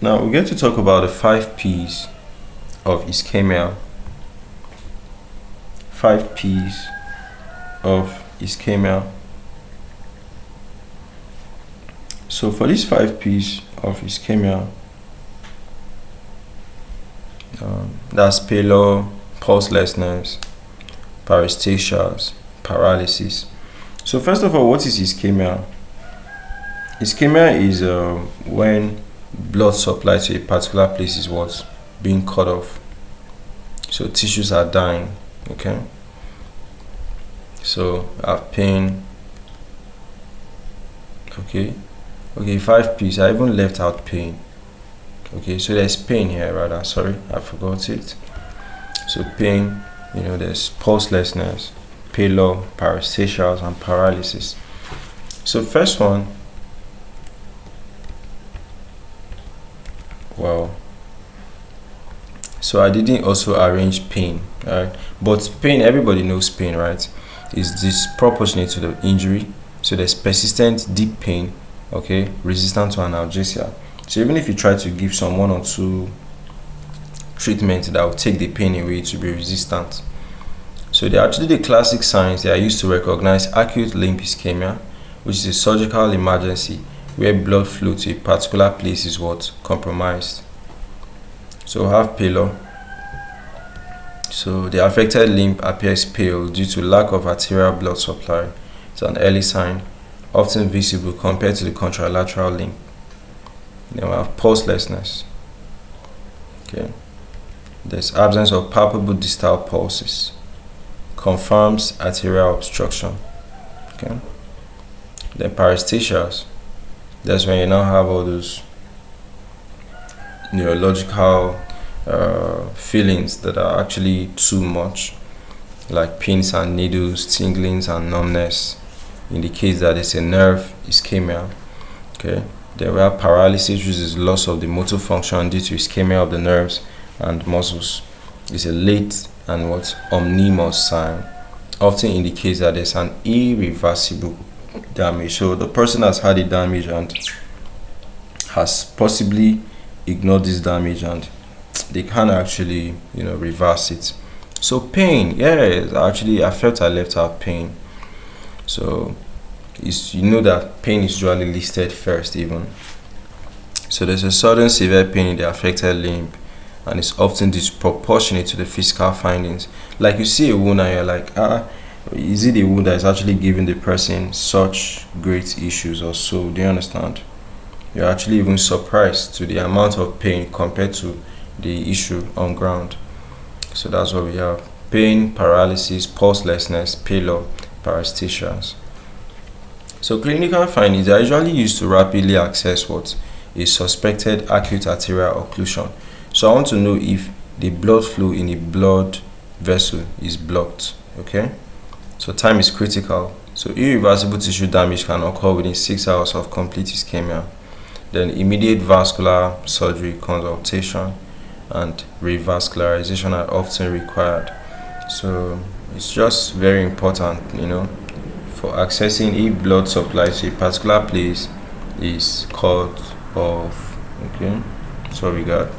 Now we're going to talk about the 5 P's of ischemia. 5 P's of ischemia. So for these 5 P's of ischemia, that's pallor, pulselessness, paresthesias, paralysis. So first of all, what is ischemia? Ischemia is when blood supply to a particular place is what's being cut off. So tissues are dying. Okay. So I have pain. Okay, 5 P's. I even left out pain. Okay, so there's pain here rather. Sorry, I forgot it. So pain, there's pulselessness, pallor, paresthesias, and paralysis. So first one, so I didn't also arrange pain, right? But pain, everybody knows pain, right? Is disproportionate to the injury. So there's persistent deep pain, okay, resistant to analgesia. So even if you try to give some 1 or 2 treatments that will take the pain away, to be resistant. So they're actually the classic signs they are used to recognize acute limb ischemia, which is a surgical emergency where blood flow to a particular place is compromised. So have pallor. So the affected limb appears pale due to lack of arterial blood supply. It's an early sign, often visible compared to the contralateral limb. Then we have pulselessness. Okay. There's absence of palpable distal pulses. Confirms arterial obstruction. Okay. Then paresthesias. That's when you now have all those neurological feelings that are actually too much, like pins and needles, tinglings and numbness, indicates that it's a nerve ischemia. Okay. Then we have paralysis, which is loss of the motor function due to ischemia of the nerves and muscles. It's a late and omnimous sign. Often indicates that there's an irreversible damage. So the person has had a damage and has possibly ignored this damage, and they can't actually reverse it. So pain, actually I felt I left out pain. So that pain is usually listed first even. So there's a sudden severe pain in the affected limb, and it's often disproportionate to the physical findings. Like you see a wound and you're like, is it a wound that is actually giving the person such great issues or so? Do you understand? You're actually even surprised to the amount of pain compared to the issue on ground. So that's what we have: pain, paralysis, pulselessness, pallor, paresthesias. So clinical findings are usually used to rapidly assess a suspected acute arterial occlusion. So I want to know if the blood flow in a blood vessel is blocked. Okay, so time is critical. So irreversible tissue damage can occur within 6 hours of complete ischemia. Then immediate vascular surgery, consultation, and revascularization are often required. So it's just very important, for accessing if blood supply to a particular place is cut off. Okay, so we got